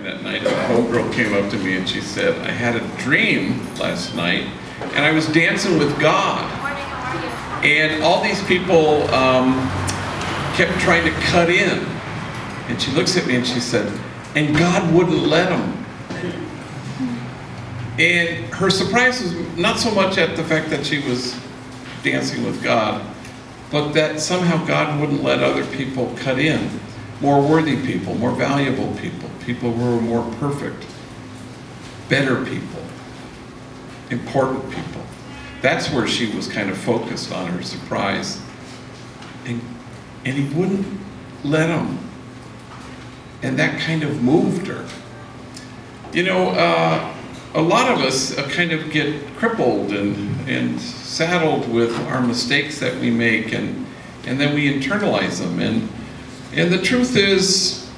that night, and a homegirl came up to me and she said, I had a dream last night, and I was dancing with God. And all these people kept trying to cut in. And she looks at me and she said, and God wouldn't let them. And her surprise was not so much at the fact that she was dancing with God, but that somehow God wouldn't let other people cut in. More worthy people, more valuable people, people who were more perfect, better people, important people. That's where she was kind of focused on, her surprise. And he wouldn't let them. And that kind of moved her. You know, a lot of us kind of get crippled and saddled with our mistakes that we make, and then we internalize them. And the truth is,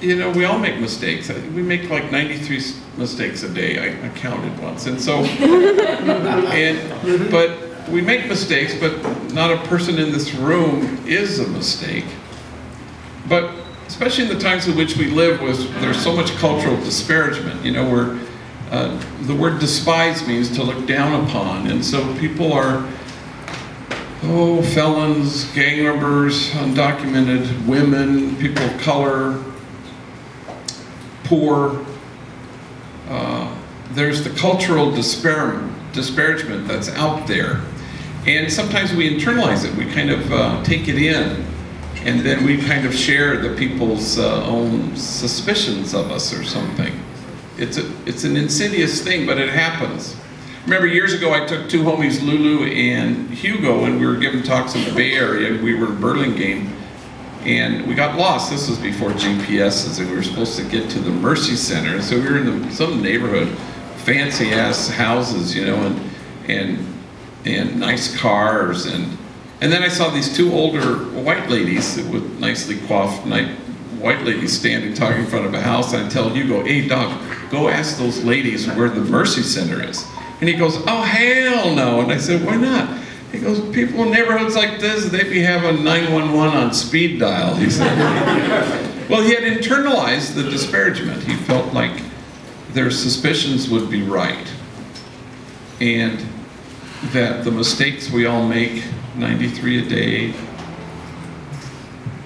you know, we all make mistakes. We make like 93 mistakes a day. I counted once. And so, but we make mistakes, but not a person in this room is a mistake. But especially in the times in which we live, there's so much cultural disparagement. You know, where the word despise means to look down upon. And so people are, felons, gang members, undocumented women, people of color, poor. There's the cultural disparagement that's out there. And sometimes we internalize it. We kind of take it in. And then we kind of share the people's own suspicions of us or something. It's an insidious thing, but it happens. Remember years ago I took two homies, Lulu and Hugo, and we were giving talks in the Bay Area. We were in Burlingame, and we got lost. This was before GPSs, and we were supposed to get to the Mercy Center. So we were in some neighborhood, fancy ass houses, you know, and nice cars, and then I saw these two older white ladies with nicely coiffed white ladies standing talking in front of a house. And I tell Hugo, hey Doc, go ask those ladies where the Mercy Center is. And he goes, oh hell no. And I said, why not? He goes, people in neighborhoods like this, they be having 911 on speed dial, he said. Well, he had internalized the disparagement. He felt like their suspicions would be right. And that the mistakes we all make, 93 a day,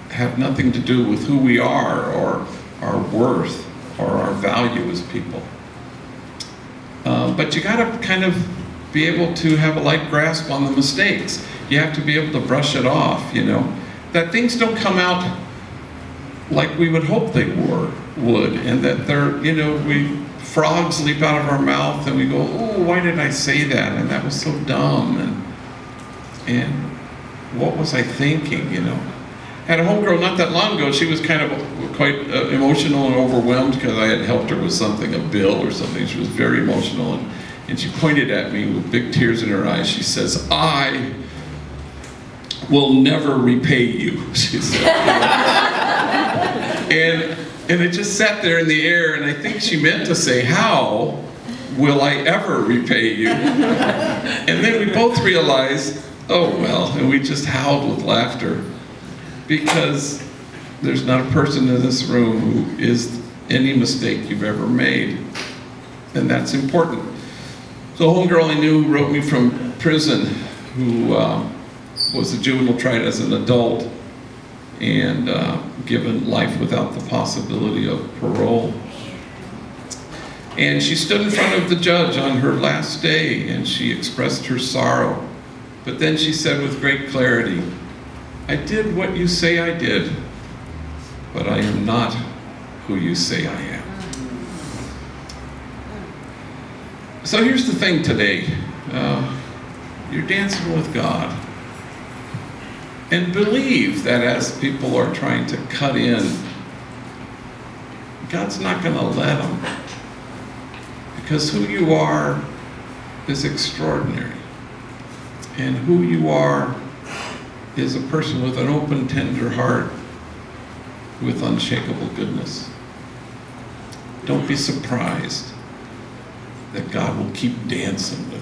have nothing to do with who we are or our worth or our value as people. But you gotta kind of be able to have a light grasp on the mistakes. You have to be able to brush it off, you know. That things don't come out like we would hope they would, and that they're, you know, frogs leap out of our mouth and we go, oh, why did I say that? And that was so dumb, and what was I thinking, you know? I had a homegirl not that long ago. She was kind of quite emotional and overwhelmed because I had helped her with something, a bill or something. She was very emotional, and she pointed at me with big tears in her eyes. She says, I will never repay you, she said. And it just sat there in the air, and I think she meant to say, how will I ever repay you? And then we both realized, oh well, and we just howled with laughter, because there's not a person in this room who is any mistake you've ever made, and that's important. So a homegirl I knew who wrote me from prison, who was a juvenile tried as an adult and given life without the possibility of parole. And she stood in front of the judge on her last day and she expressed her sorrow. But then she said with great clarity, I did what you say I did, but I am not who you say I am. So here's the thing today. You're dancing with God. And believe that as people are trying to cut in, God's not going to let them. Because who you are is extraordinary. And who you are is a person with an open, tender heart with unshakable goodness. Don't be surprised that God will keep dancing with